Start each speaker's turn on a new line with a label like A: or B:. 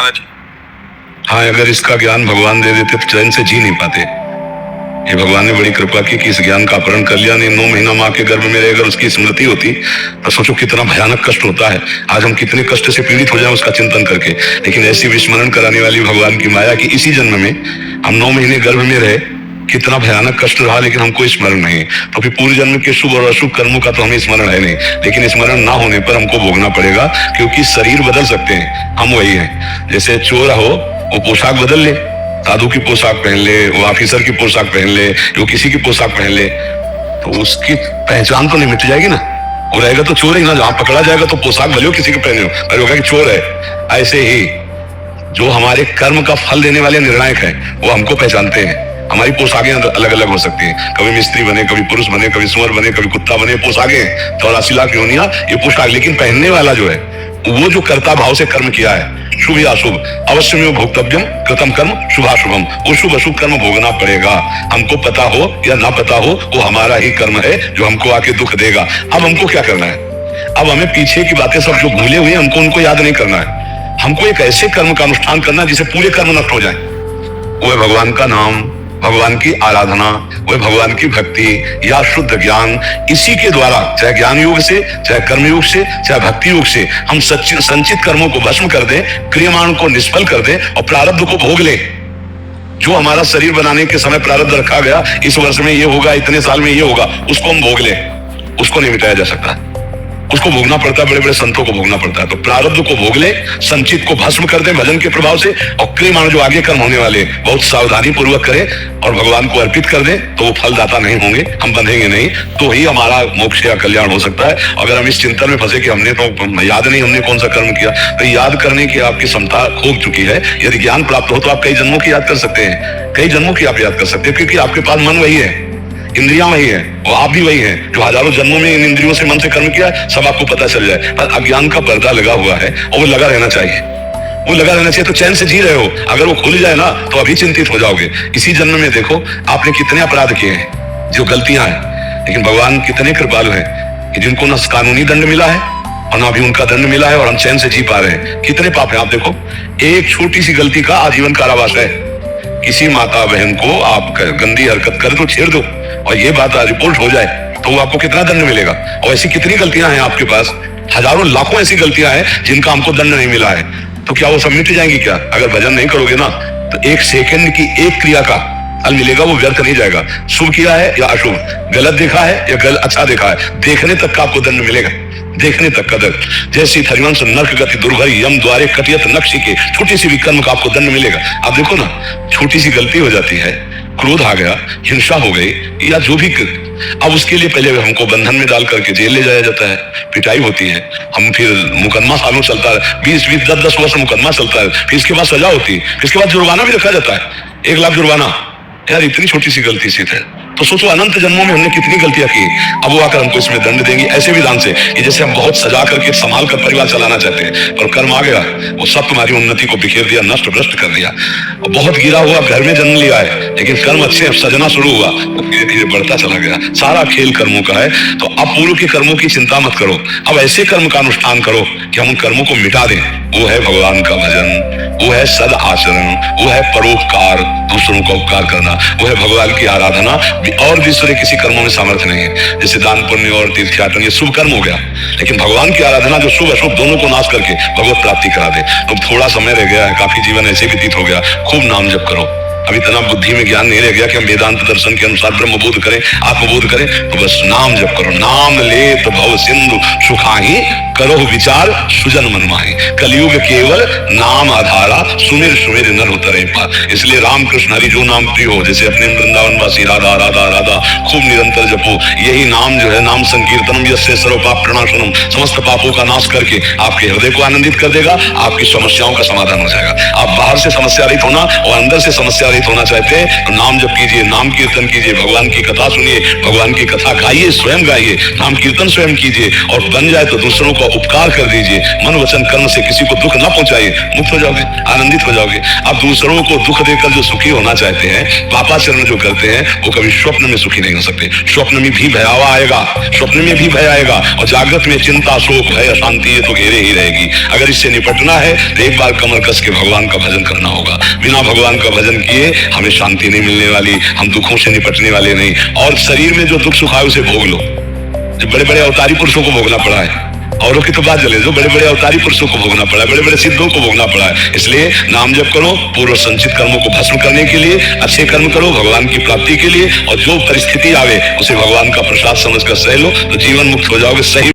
A: महाराज।
B: हाँ, अगर इसका ज्ञान भगवान दे देते तो चैन से जी नहीं पाते। ये भगवान ने बड़ी कृपा की कि इस ज्ञान का अपहरण कर लिया। नहीं 9 महीना माँ के गर्भ में रहे अगर उसकी स्मृति होती तो सोचो कितना भयानक कष्ट होता है। आज हम कितने कष्ट से पीड़ित हो जाए उसका चिंतन करके, लेकिन ऐसी विस्मरण कराने वाली भगवान की माया की इसी जन्म में हम 9 महीने गर्भ में रहे, कितना भयानक कष्ट रहा, लेकिन हमको स्मरण नहीं। तो फिर पूर्व जन्म के शुभ और अशुभ कर्मों का तो हमें स्मरण है नहीं, लेकिन स्मरण ना होने पर हमको भोगना पड़ेगा, क्योंकि शरीर बदल सकते हैं, हम वही हैं। जैसे चोर हो वो पोशाक बदल ले, साधु की पोशाक पहन ले, वो ऑफिसर की पोशाक पहन ले, वो किसी की पोशाक पहन ले, तो उसकी पहचान तो नहीं मिट जाएगी ना। वो रहेगा तो चोर ही ना, जहां पकड़ा जाएगा तो पोशाक भले हो किसी के पहने हो, पर होगा कि चोर है। ऐसे ही जो हमारे कर्म का फल देने वाले निर्णायक है वो हमको पहचानते हैं। हमारी पोशाकें अलग अलग हो सकती हैं, कभी मिस्त्री बने, कभी पुरुष बने, कभी सुअर बने, कभी कुत्ता बने, पोशाकें 84 लाख योनियां ये पोशाक, लेकिन पहनने वाला जो है वो जो कर्ता भाव से कर्म किया है, शुभ या अशुभ, अवश्य में भोक्तव्यम कृतम कर्म शुभाशुभम, वो शुभ अशुभ कर्म भोगना पड़ेगा। हमको पता हो या ना पता हो वो हमारा ही कर्म है जो हमको आके दुख देगा। अब हमको क्या करना है? अब हमें पीछे की बातें सब जो भूले हुए हमको उनको याद नहीं करना है। हमको एक ऐसे कर्म का अनुष्ठान करना जिसे पूरे कर्म नष्ट हो जाए। वो है भगवान का नाम, भगवान की आराधना, वह भगवान की भक्ति या शुद्ध ज्ञान। इसी के द्वारा चाहे ज्ञान योग से, चाहे कर्म योग से, चाहे भक्ति योग से हम संचित कर्मों को भस्म कर दें, क्रियमाण को निष्फल कर दें और प्रारब्ध को भोग लें। जो हमारा शरीर बनाने के समय प्रारब्ध रखा गया, इस वर्ष में ये होगा, इतने साल में ये होगा, उसको हम भोग लें। उसको नहीं मिटाया जा सकता, उसको भोगना पड़ता है, बड़े बड़े संतों को भोगना पड़ता है। तो प्रारब्ध को भोग ले, संचित को भस्म कर दे भजन के प्रभाव से, और क्रियमाण जो आगे कर्म होने वाले बहुत सावधानी पूर्वक करें और भगवान को अर्पित कर दे, तो वो फलदाता नहीं होंगे, हम बंधेंगे नहीं, तो ही हमारा मोक्ष या कल्याण हो सकता है। अगर हम इस चिंतन में फंसे कि हमने तो याद नहीं हमने कौन सा कर्म किया, तो याद करने की आपकी क्षमता खो चुकी है। यदि ज्ञान प्राप्त हो तो आप कई जन्मों की याद कर सकते हैं, कई जन्मों की आप याद कर सकते हैं, क्योंकि आपके पास मन वही है, इंद्रियां वही है, और आप भी वही हैं जो हजारों जन्मों में इन इंद्रियों से मन से कर्म किया है, सब आपको पता चल जाए। पर अज्ञान का पर्दा लगा हुआ है और वो लगा रहना चाहिए, वो लगा रहना चाहिए, तो चैन से जी रहे हो। अगर वो खुल जाए ना तो अभी चिंतित हो जाओगे। इसी जन्म में देखो आपने कितने अपराध किए हैं, जो गलतियां हैं, लेकिन भगवान कितने कृपालु हैं कि जिनको ना कानूनी दंड मिला है और ना भी उनका दंड मिला है और हम चैन से जी पा रहे हैं। कितने पाप हैं आप देखो, एक छोटी सी गलती का आजीवन कारावास है। किसी माता बहन को आप गंदी हरकत कर दो, छेड़ दो, और ये बात रिपोर्ट हो जाए तो वो आपको कितना दंड मिलेगा। और ऐसी कितनी गलतियां हैं आपके पास, हजारों लाखों ऐसी गलतियां हैं जिनका हमको दंड नहीं मिला है, तो क्या वो सब मिट जाएंगी क्या? अगर भजन नहीं करोगे ना तो एक सेकंड की एक क्रिया का फल मिलेगा, वो व्यर्थ नहीं जाएगा। शुभ किया है या अशुभ, गलत देखा है या गलत अच्छा देखा है, देखने तक का आपको दंड मिलेगा, देखने तक का दंड। जैसी हरिवंश नर्क गति दुर्भर यम द्वारे कटियत नक्शी के, छोटी सी विकर्म का आपको दंड मिलेगा। आप देखो ना, छोटी सी गलती हो जाती है, क्रोध आ गया, हिंसा हो गई या जो भी, अब उसके लिए पहले हमको बंधन में डाल करके जेल ले जाया जाता है, पिटाई होती है, हम फिर मुकदमा सालों चलता है, 20-20, 10-10 वर्ष मुकदमा चलता है, फिर इसके बाद सजा होती है, फिर इसके बाद जुर्माना भी रखा जाता है, 1 लाख जुर्माना। यार इतनी छोटी सी गलती से थे, तो सोचो अनंत जन्मों में हमने कितनी गलतियां की, अब वो आकर हमको इसमें दंड देंगे ऐसे विधान से कि जैसे हम बहुत सजा करके संभाल कर परिवार चलाना चाहते हैं, पर कर्म आ गया, वो सब तुम्हारी उन्नति को बिखेर दिया, नष्ट भ्रष्ट कर दिया। बहुत गिरा हुआ घर में जन्म लिया है, लेकिन कर्म अच्छे सजना शुरू हुआ, धीरे धीरे बढ़ता चला गया। सारा खेल कर्मों का है। तो अब पूर्व के कर्मों की चिंता मत करो, अब ऐसे कर्म का अनुष्ठान करो कि हम उन कर्मों को मिटा दें। वो है भगवान का भजन, वो है सद आचरण, वो है परोपकार, दूसरों का उपकार करना, वो है भगवान की आराधना। और दूसरे किसी कर्मों में सामर्थ्य नहीं है, जैसे दान पुण्य और तीर्थयाटन ये शुभ कर्म हो गया, लेकिन भगवान की आराधना जो शुभ अशुभ दोनों को नाश करके भगवत प्राप्ति करा दे। तो थोड़ा समय रह गया है, काफी जीवन ऐसे व्यतीत हो गया, खूब नाम जप करो। अब इतना बुद्धि में ज्ञान नहीं रह गया कि हम वेदांत दर्शन के अनुसार ब्रह्म बोध करें, आत्मबोध करें, तो बस नाम जप करो। नाम ले तो भव सिंधु सुखाही, करो विचार सुजन मन माही। कलयुग केवल नाम आधारा, सुमिर सुमिर नर उतरे पार। इसलिए राम कृष्ण हरि जो नाम प्रिय हो, जैसे अपने वृंदावन वासी राधा राधा राधा खूब निरंतर जपो। यही नाम जो है, नाम संकीर्तनम यस्य सर्व पाप प्रणाशनम, समस्त पापों का नाश करके आपके हृदय को आनंदित कर देगा, आपकी समस्याओं का समाधान हो जाएगा। आप बाहर से समस्या रहित होना और अंदर से समस्या रहित होना चाहते हैं तो नाम जप कीजिए, नाम कीर्तन कीजिए, भगवान की कथा सुनिए, भगवान की कथा गाइए, स्वयं गाइए, नाम कीर्तन स्वयं कीजिए, और बन जाए तो दूसरों को उपकार कर दीजिए। मन वचन कर्म से किसी को दुख न पहुंचाइए, मुक्त हो जाओगे, आनंदित हो जाओगे। आप दूसरों को दुख देकर जो सुखी होना चाहते हैं, पापाचरण जो करते हैं, वो कभी स्वप्न में सुखी नहीं हो सकते। स्वप्न में भी भयावह आएगा, स्वप्न में भी भय आएगा, और जागृत में चिंता, शोक, भय, अशांति ये तो घेरे ही रहेगी। अगर इससे निपटना है तो एक बार कमर कस के भगवान का भजन करना होगा। बिना भगवान का भजन किए हमें शांति नहीं मिलने वाली, हम दुखों से निपटने वाले नहीं। और शरीर में जो दुख सुख है उसे भोग लो। जो बड़े बड़े अवतारी पुरुषों को भोगना पड़ा है, औरों की तो बात चले, जो बड़े बड़े अवतारी पुरुषों को भोगना पड़ा है, बड़े बड़े सिद्धों को भोगना पड़ा है। इसलिए नाम जप करो, पूर्व संचित कर्मों को भस्म करने के लिए, अच्छे कर्म करो भगवान की प्राप्ति के लिए, और जो परिस्थिति आवे उसे भगवान का प्रसाद समझकर सह लो, तो जीवन मुक्त हो जाओगे। सही